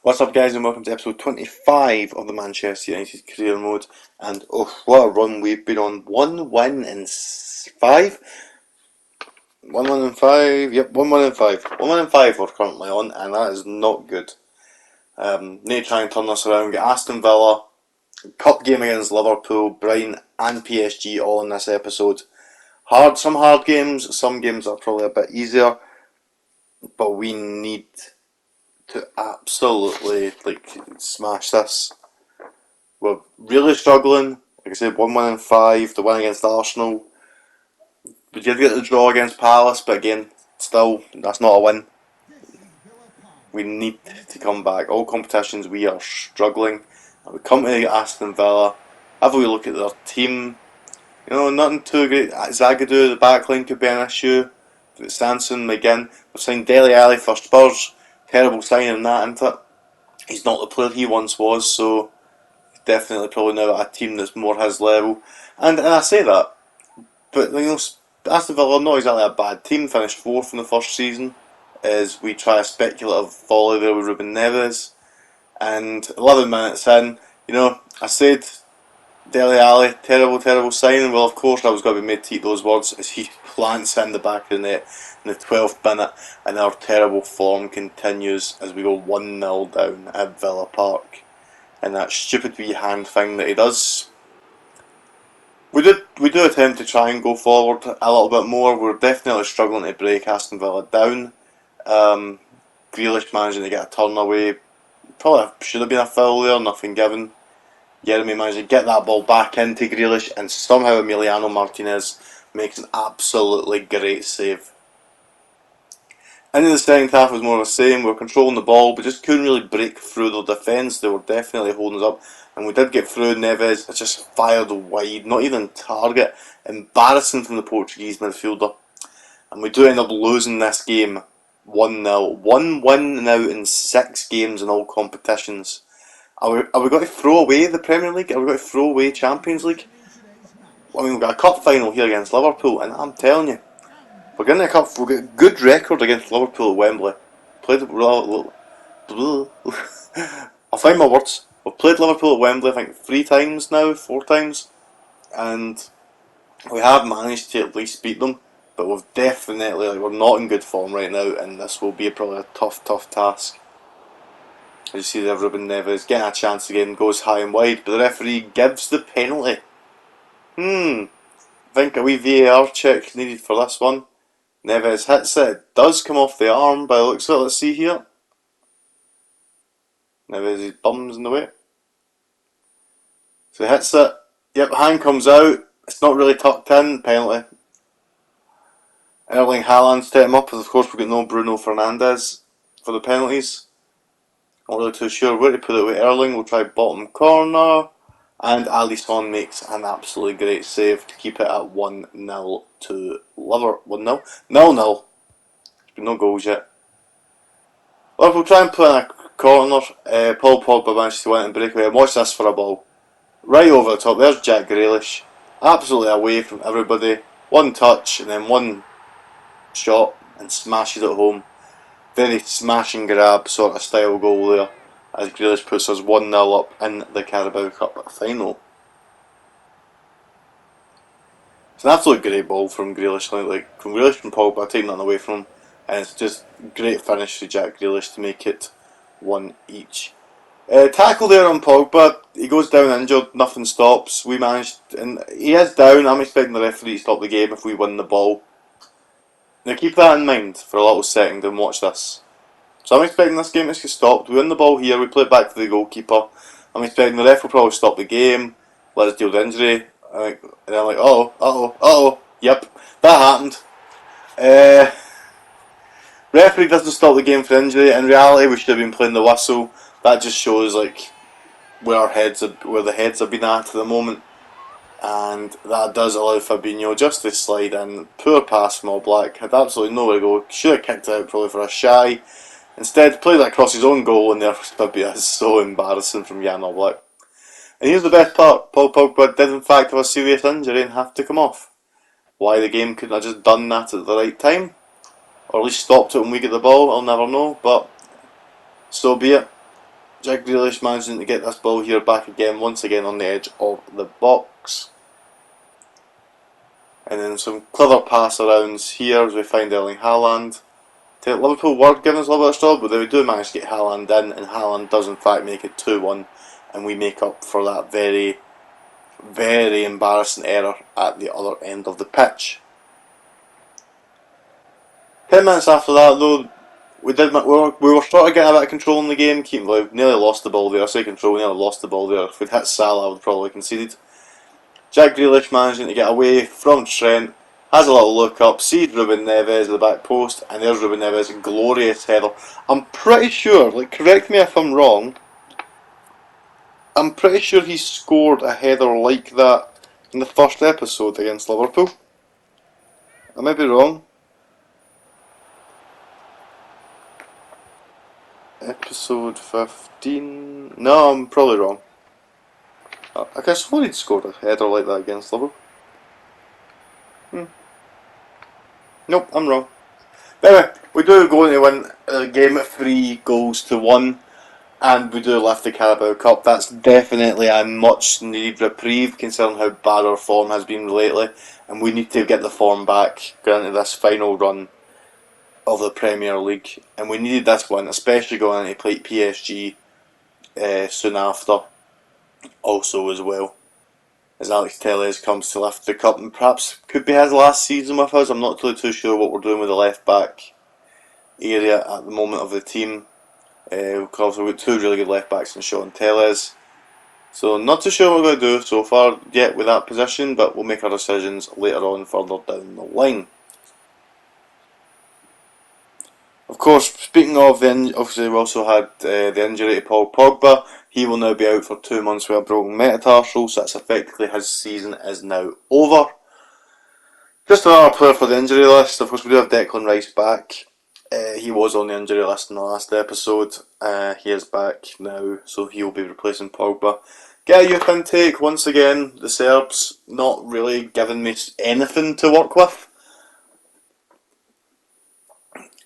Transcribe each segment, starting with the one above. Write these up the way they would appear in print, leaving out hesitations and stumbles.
What's up, guys, and welcome to episode 25 of the Manchester United Career Mode. And oh, what a run we've been on. 1 win in 5? 1 win in 5? Yep, 1 win in 5. 1 win in 5 we're currently on, and that is not good. Need to try and turn this around. Get Aston Villa, Cup game against Liverpool, Brighton, and PSG all in this episode. Some hard games, some games are probably a bit easier, but we need to absolutely smash this. We're really struggling. Like I said, 1 win in 5. The win against Arsenal. We did get the draw against Palace, but again, still, that's not a win. We need to come back. All competitions, we are struggling. And we come to Aston Villa. Have a wee look at their team. You know, nothing too great. Zagadou, the backline could be an issue. Sanson, McGinn. We've signed Dele Alli for Spurs. Terrible signing that, isn't it? He's not the player he once was, so definitely probably now a team that's more his level. And I say that, but you know, Aston Villa are not exactly a bad team. Finished fourth in the first season, as we try a speculative volley there with Ruben Neves. And 11 minutes in, you know, I said Dele Alli, terrible signing. Well, of course I was going to be made to eat those words as he plants in the back of the net in the 12th minute, and our terrible form continues as we go 1-0 down at Villa Park. And that stupid wee hand thing that he does. We do attempt to try and go forward a little bit more. We're definitely struggling to break Aston Villa down. Grealish managing to get a turn away. Probably should have been a foul there, nothing given. Jeremy managed to get that ball back into Grealish, and somehow Emiliano Martinez makes an absolutely great save. And in the second half was more of the same. We were controlling the ball, but just couldn't really break through their defence. They were definitely holding us up. And we did get through. Neves, it just fired wide, not even target. Embarrassing from the Portuguese midfielder. And we do end up losing this game 1-0. 1 win now in 6 games in all competitions. Are we going to throw away the Premier League? Are we going to throw away Champions League? I mean, we've got a cup final here against Liverpool, and I'm telling you, we're getting a cup. We've got a good record against Liverpool at Wembley. Played. I'll find my words. We've played Liverpool at Wembley, I think 3 times now, 4 times, and we have managed to at least beat them. But we've definitely we're not in good form right now, and this will be probably a tough task. As you see there, Ruben Neves getting a chance again, goes high and wide, but the referee gives the penalty. I think a wee VAR check needed for this one. Neves hits it. It does come off the arm by the looks of it. Let's see here. Neves' bum's in the way. So he hits it. Yep, hand comes out. It's not really tucked in. Penalty. Erling Haaland set him up, as of course we've got no Bruno Fernandes for the penalties. Not really too sure where to put it with Erling. We'll try bottom corner. And Alisson makes an absolutely great save to keep it at 1-0 to Liverpool. 1-0? 0-0. There's been no goals yet. Liverpool try and play in a corner. Paul Pogba managed to win and break away. Watch this for a ball. Right over the top. There's Jack Grealish. Absolutely away from everybody. One touch and then one shot and smashes it home. Very smash and grab sort of style goal there, as Grealish puts us 1-0 up in the Carabao Cup final. It's an absolute great ball from Grealish, from Grealish and Pogba, taking nothing away from him, and it's just great finish to Jack Grealish to make it 1 each. Tackle there on Pogba, he goes down injured, nothing stops. We managed, and he is down. I'm expecting the referee to stop the game if we win the ball. Now keep that in mind for a little second and watch this. So I'm expecting this game to get stopped. We win the ball here, we play it back to the goalkeeper. I'm expecting the ref will probably stop the game, let us deal with the injury. And I'm like, uh-oh, yep, that happened. Referee doesn't stop the game for injury. In reality, we should have been playing the whistle. That just shows where the heads have been at the moment. And that does allow Fabinho just to slide in. Poor pass from All Black, had absolutely nowhere to go. Should have kicked it out probably for a shy. Instead, played that across his own goal, and therefore Fabinho is so embarrassing from Jan All Black. And here's the best part: Paul Pogba did in fact have a serious injury and have to come off. Why the game couldn't have just done that at the right time, or at least stopped it when we get the ball, I'll never know. But so be it. Jack Grealish managing to get this ball here back again, once again on the edge of the box. And then some clever pass arounds here as we find Erling Haaland. Liverpool were giving us a little bit of trouble, but they do manage to get Haaland in, and Haaland does in fact make it 2-1, and we make up for that very, very embarrassing error at the other end of the pitch. 10 minutes after that though, we were sort of getting a bit of control in the game. We nearly lost the ball there. I say control, we nearly lost the ball there. If we'd hit Salah, I would probably conceded. Jack Grealish managing to get away from Trent, has a little look up, sees Ruben Neves at the back post, and there's Ruben Neves, glorious header. I'm pretty sure, correct me if I'm wrong, I'm pretty sure he scored a header like that in the first episode against Liverpool. I may be wrong. Episode 15. No, I'm probably wrong. I guess he'd scored a header like that against Liverpool. Nope, I'm wrong. But anyway, we do go on to win the game at 3-1, and we do lift the Carabao Cup. That's definitely a much needed reprieve considering how bad our form has been lately, and we need to get the form back going into this final run of the Premier League. And we needed this one, especially going into play PSG soon after, also as well, as Alex Telles comes to lift the cup, and perhaps could be his last season with us. I'm not really too sure what we're doing with the left back area at the moment of the team. We've also got two really good left backs in Sean Telles, so not too sure what we're going to do so far yet with that position, but we'll make our decisions later on further down the line. Of course, speaking of, obviously we also had the injury to Paul Pogba. He will now be out for 2 months with a broken metatarsal, so that's effectively his season is now over. Just another player for the injury list. Of course, we do have Declan Rice back. He was on the injury list in the last episode. He is back now, so he will be replacing Pogba. Get a youth intake, once again, the Serbs not really giving me anything to work with.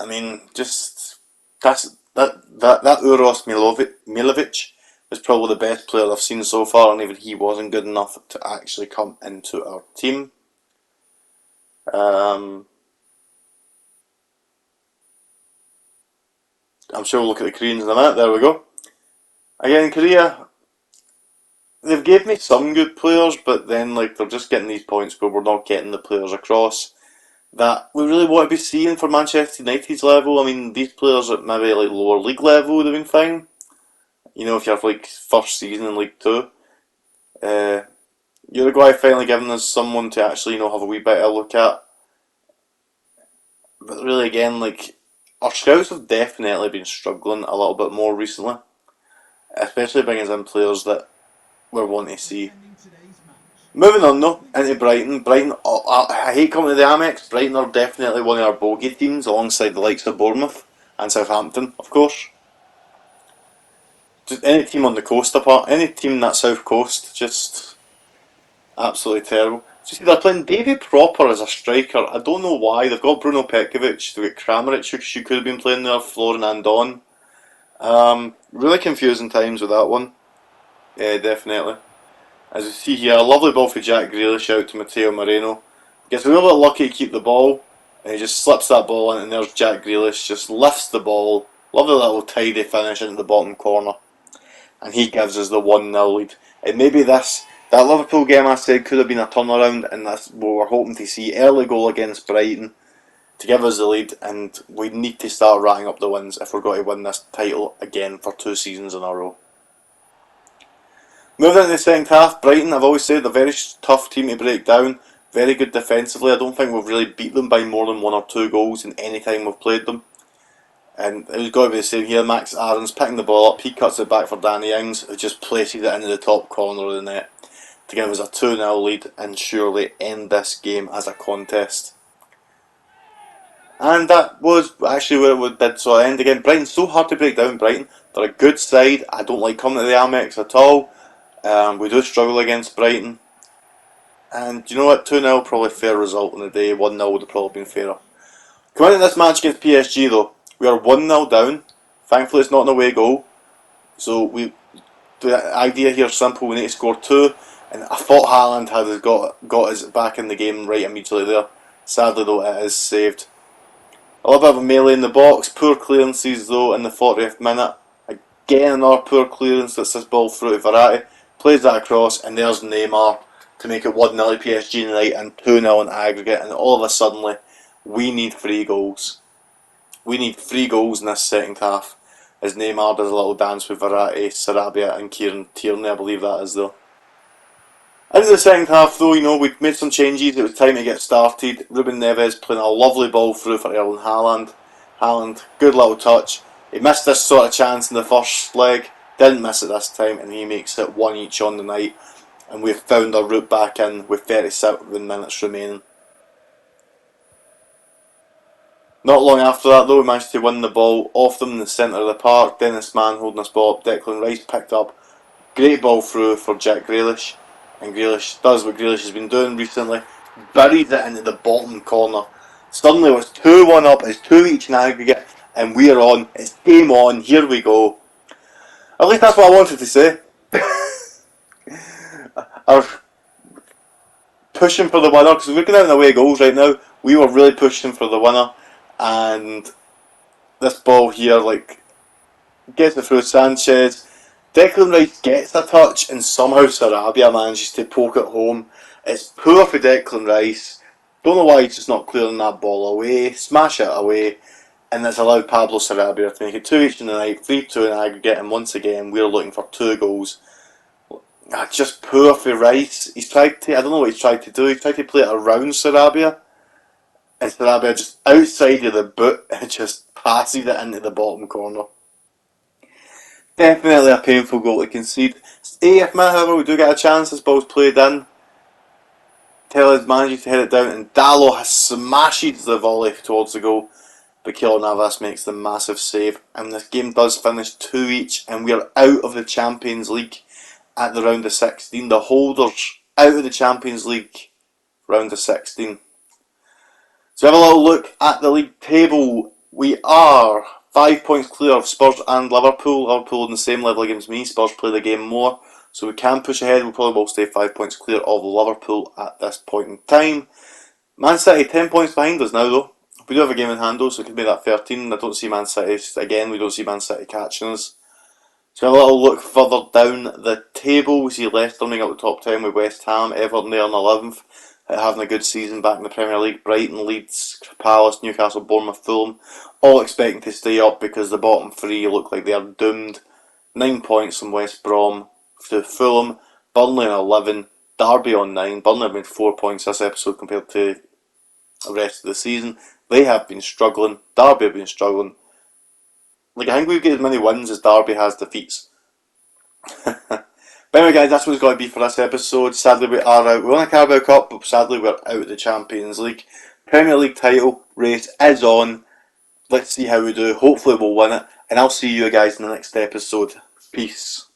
I mean, just that Uros Milovic was probably the best player I've seen so far, and even he wasn't good enough to actually come into our team. I'm sure we'll look at the Koreans in a minute. There we go. Again, Korea, they've gave me some good players, but then they're just getting these points where we're not getting the players across that we really want to be seeing for Manchester United's level. I mean, these players at maybe lower league level would have been fine. You know, if you have first season in League 2. Uruguay finally giving us someone to actually, have a wee bit of a look at. But really again, our scouts have definitely been struggling a little bit more recently. Especially bringing in players that we're wanting to see. Moving on though, into Brighton. I hate coming to the Amex. Brighton are definitely one of our bogey teams alongside the likes of Bournemouth and Southampton, of course. Just any team on the coast any team in that south coast, just absolutely terrible. So see, they're playing Davy Proper as a striker. I don't know why. They've got Bruno Petkovic, they've got Kramaric, who could have been playing there, Florin Andon. Really confusing times with that one. Yeah, definitely. As you see here, a lovely ball for Jack Grealish out to Matteo Moreno. Gets a little bit lucky to keep the ball, and he just slips that ball in, and there's Jack Grealish, just lifts the ball. Lovely little tidy finish into the bottom corner. And he gives us the 1-0 lead. And maybe that Liverpool game I said could have been a turnaround, and that's what we're hoping to see. Early goal against Brighton to give us the lead, and we need to start racking up the wins if we're going to win this title again for 2 seasons in a row. Moving into the second half, Brighton, I've always said, a very tough team to break down. Very good defensively. I don't think we've really beat them by more than 1 or 2 goals in any time we've played them. And it was got to be the same here. Max Aarons picking the ball up. He cuts it back for Danny Ings, who just places it into the top corner of the net to give us a 2-0 lead and surely end this game as a contest. And that was actually where it did so end again. Brighton's so hard to break down. Brighton, they're a good side. I don't like coming to the Amex at all. We do struggle against Brighton. And you know what? 2-0 probably a fair result in the day. 1-0 would have probably been fairer. Coming into this match against PSG though, we are 1-0 down. Thankfully it's not an away goal. So the idea here is simple. We need to score 2, and I thought Haaland had got us back in the game right immediately there. Sadly though, it is saved. A little bit of a melee in the box. Poor clearances though in the 40th minute. Again another poor clearance that's this ball through to Verratti. Plays that across, and there's Neymar to make it 1-0 PSG tonight and 2-0 in aggregate. And all of a sudden, we need 3 goals. We need 3 goals in this second half, as Neymar does a little dance with Verratti, Sarabia and Kieran Tierney, I believe that is though. Into the second half though, we'd made some changes, it was time to get started. Ruben Neves playing a lovely ball through for Erling Haaland. Haaland, good little touch. He missed this sort of chance in the first leg, didn't miss it this time, and he makes it 1 each on the night. And we've found our route back in with 37 minutes remaining. Not long after that though, we managed to win the ball off them in the centre of the park. Dennis Mann holding us ball up, Declan Rice picked up. Great ball through for Jack Grealish. And Grealish does what Grealish has been doing recently. Buries it into the bottom corner. Suddenly it's 2-1 up, it's 2 each in aggregate, and we're on. It's game on, here we go. At least that's what I wanted to say. Our pushing for the winner, because we're going out in away goals right now. We were really pushing for the winner, and this ball here, gets it through Sanchez. Declan Rice gets a touch, and somehow Sarabia manages to poke it home. It's poor for Declan Rice. Don't know why he's just not clearing that ball away. Smash it away, and it's allowed Pablo Sarabia to make it 2 each in the night, 3-2 in aggregate, and once again we're looking for 2 goals. Just poor for Rice. I don't know what he's tried to do. He tried to play it around Sarabia, and Sarabia just outside of the boot and just passes it into the bottom corner. Definitely a painful goal to concede. 80th minute, however, we do get a chance. This ball's played in. Tellez manages to head it down, and Dalot smashes the volley towards the goal. But Keylor Navas makes the massive save, and this game does finish 2 each, and we are out of the Champions League at the round of 16. The holders out of the Champions League round of 16. So have a little look at the league table. We are 5 points clear of Spurs and Liverpool. Liverpool on the same level against me. Spurs play the game more, so we can push ahead. We probably will stay 5 points clear of Liverpool at this point in time. Man City 10 points behind us now though. We do have a game in hand though, so it could be that 13. I don't see Man City, again we don't see Man City catching us. So a little look further down the table, we see Leicester making up the top 10 with West Ham, Everton there in 11th, having a good season back in the Premier League. Brighton, Leeds, Palace, Newcastle, Bournemouth, Fulham, all expecting to stay up because the bottom 3 look like they are doomed. 9 points from West Brom to Fulham, Burnley on 11, Derby on 9. Burnley have made 4 points this episode compared to the rest of the season. They have been struggling, Derby have been struggling. I think we've got as many wins as Derby has defeats. But anyway guys, that's what it's got to be for this episode. Sadly we are out. We won a Carabao Cup, but sadly we're out of the Champions League. Premier League title race is on. Let's see how we do. Hopefully we'll win it. And I'll see you guys in the next episode. Peace.